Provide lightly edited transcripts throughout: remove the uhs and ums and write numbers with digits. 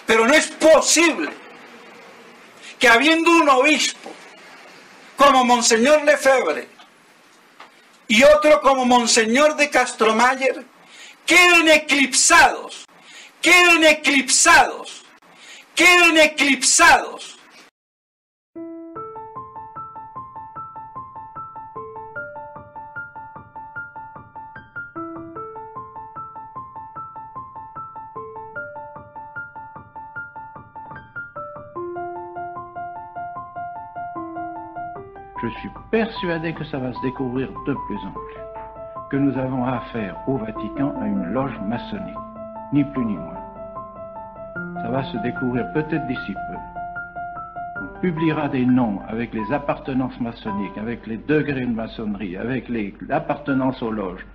Pero no es posible que habiendo un obispo como Monseñor Lefebvre y otro como Monseñor de Castromayer queden eclipsados, queden eclipsados, queden eclipsados. Je suis persuadé que ça va se découvrir de plus en plus, que nous avons affaire au Vatican à une loge maçonnique, ni plus ni moins. Ça va se découvrir peut-être d'ici peu. On publiera des noms avec les appartenances maçonniques, avec les degrés de maçonnerie, avec l'appartenance aux loges.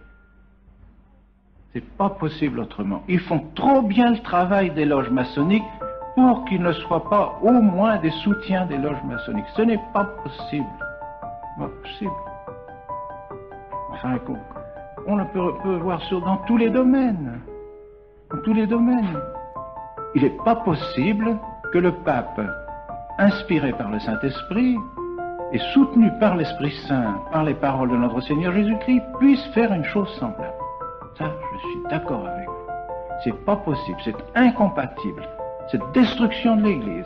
C'est pas possible autrement. Ils font trop bien le travail des loges maçonniques pour qu'ils ne soient pas au moins des soutiens des loges maçonniques. Ce n'est pas possible. Pas possible. Enfin, on le peut voir dans tous les domaines. Dans tous les domaines. Il n'est pas possible que le pape, inspiré par le Saint-Esprit et soutenu par l'Esprit Saint, par les paroles de notre Seigneur Jésus-Christ, puisse faire une chose semblable. Ça, je suis d'accord avec vous. C'est pas possible, c'est incompatible. Cette destruction de l'Église,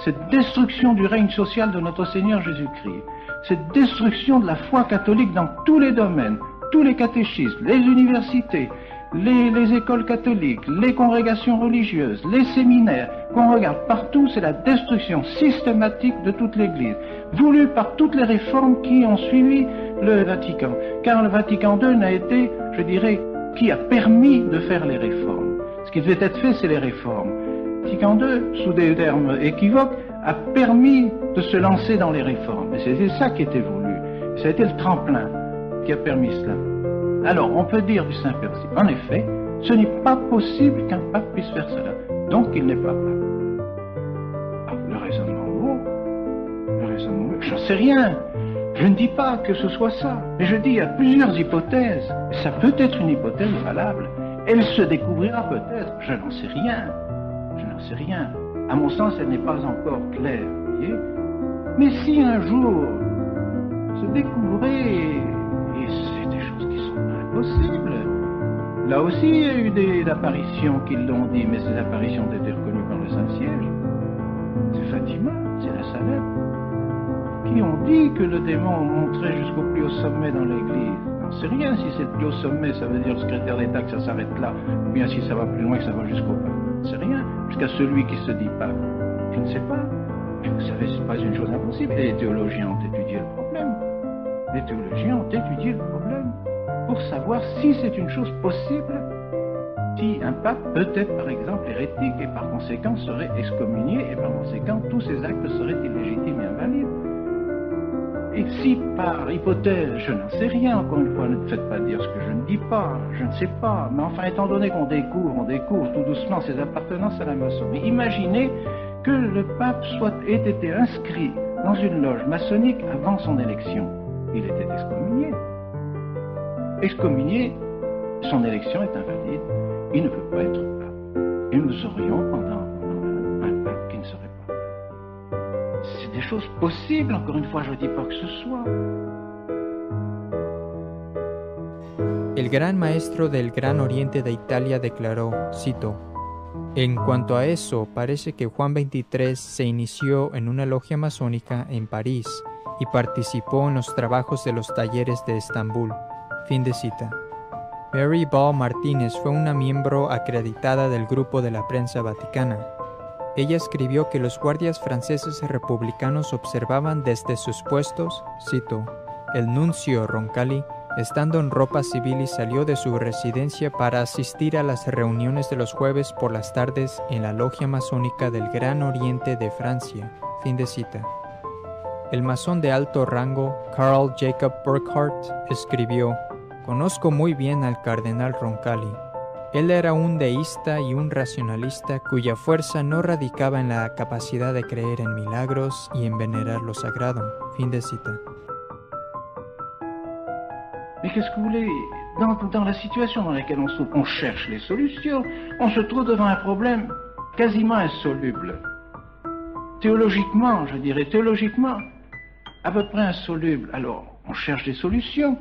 cette destruction du règne social de notre Seigneur Jésus-Christ, cette destruction de la foi catholique dans tous les domaines, tous les catéchismes, les universités, les écoles catholiques, les congrégations religieuses, les séminaires, qu'on regarde partout, c'est la destruction systématique de toute l'Église, voulue par toutes les réformes qui ont suivi le Vatican. Car le Vatican II n'a été, je dirais, qui a permis de faire les réformes. Ce qui devait être fait, c'est les réformes. Le Vatican II, sous des termes équivoques, a permis de se lancer dans les réformes. Et c'était ça qui était voulu. Ça a été le tremplin qui a permis cela. Alors, on peut dire du Saint-Père, en effet, ce n'est pas possible qu'un pape puisse faire cela. Donc, il n'est pas pape. Ah, le raisonnement vaut. Le raisonnement vaut. J'en sais rien. Je ne dis pas que ce soit ça. Mais je dis, il y a plusieurs hypothèses. Ça peut être une hypothèse valable. Elle se découvrira peut-être. Je n'en sais rien. Je n'en sais rien. À mon sens, elle n'est pas encore claire, vous voyez. Mais si un jour se découvrait, et c'est des choses qui sont impossibles. Là aussi, il y a eu des apparitions qui l'ont dit, mais ces apparitions ont été reconnues par le Saint-Siège. C'est Fatima, c'est la Salette, qui ont dit que le démon monterait jusqu'au plus haut sommet dans l'Église. On ne sait rien si c'est le plus haut sommet, ça veut dire le secrétaire d'État que ça s'arrête là, ou bien si ça va plus loin que ça va jusqu'au pape. On ne sait rien, jusqu'à celui qui se dit pape. Je ne sais pas. Mais vous savez, ce n'est pas une chose impossible. Les théologiens ont étudié le problème. Les théologiens ont étudié le problème pour savoir si c'est une chose possible, si un pape peut être par exemple hérétique et par conséquent serait excommunié et par conséquent tous ses actes seraient illégitimes et invalides. Et si par hypothèse, je n'en sais rien, encore une fois, ne me faites pas dire ce que je ne dis pas, je ne sais pas, mais enfin étant donné qu'on découvre tout doucement ses appartenances à la maçonnerie, imaginez que le pape ait été inscrit dans une loge maçonnique avant son élection. Il était excommunié. Excommunié, son élection est invalide, il ne peut pas être pape. Et nous aurions pendant un pape qui ne serait pas pape. C'est des choses possibles, encore une fois, je ne dis pas que ce soit. El gran maestro del Gran Oriente de Italia declaró, cito, en cuanto a eso, parece que Juan XXIII se inició en una logia masónica en París y participó en los trabajos de los talleres de Estambul. Fin de cita. Mary Ball Martínez fue una miembro acreditada del grupo de la prensa vaticana. Ella escribió que los guardias franceses republicanos observaban desde sus puestos, cito, el nuncio Roncalli, estando en ropa civil y salió de su residencia para asistir a las reuniones de los jueves por las tardes en la logia masónica del Gran Oriente de Francia. Fin de cita. El masón de alto rango, Carl Jacob Burckhardt, escribió, conozco muy bien al cardenal Roncalli. Él era un deísta y un racionalista cuya fuerza no radicaba en la capacidad de creer en milagros y en venerar lo sagrado. Fin de cita. Mais qu'est-ce que vous voulez? Dans la situation dans laquelle on cherche les solutions, on se trouve devant un problème quasiment insoluble. Théologiquement, je dirais, théologiquement, à peu près insoluble. Alors, on cherche des solutions.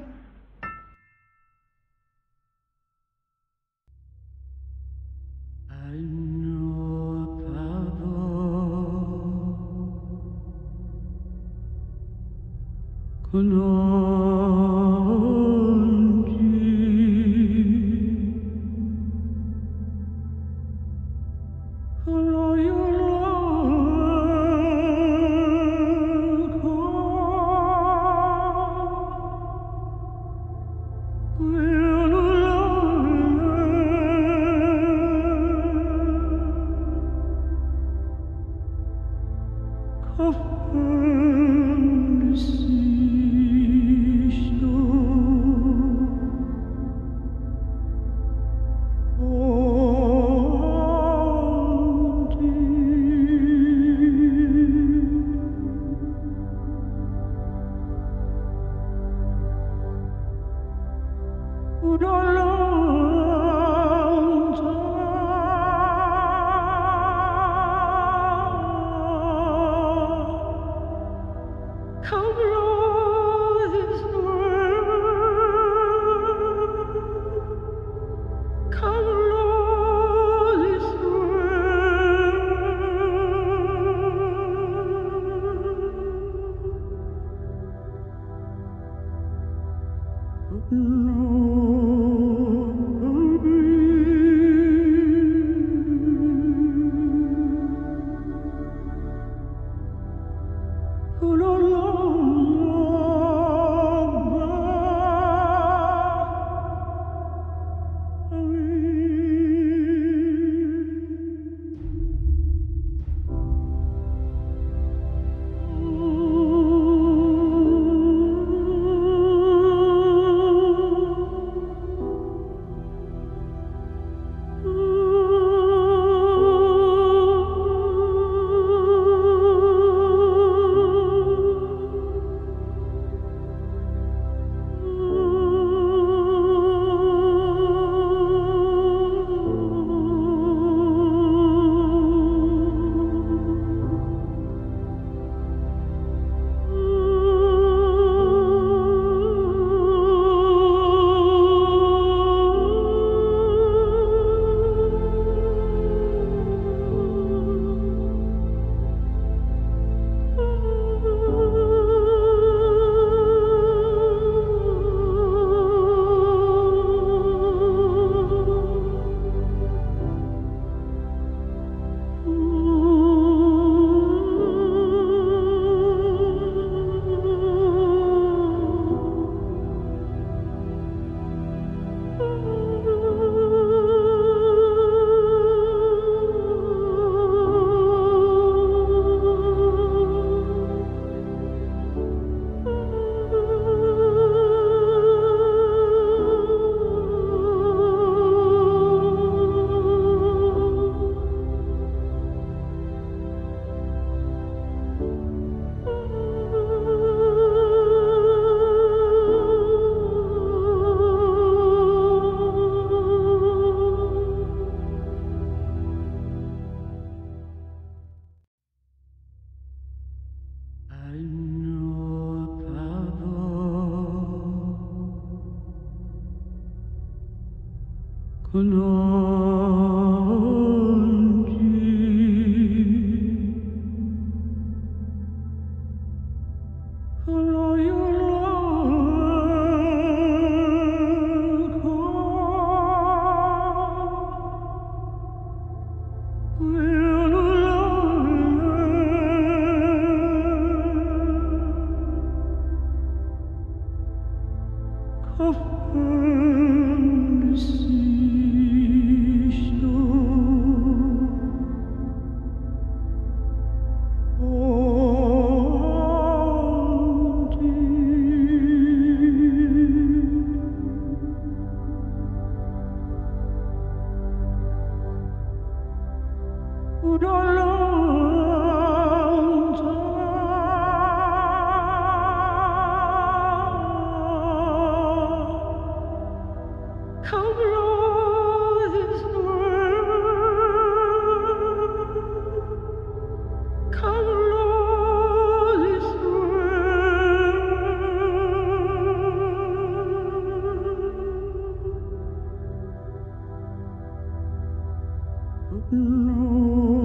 Luz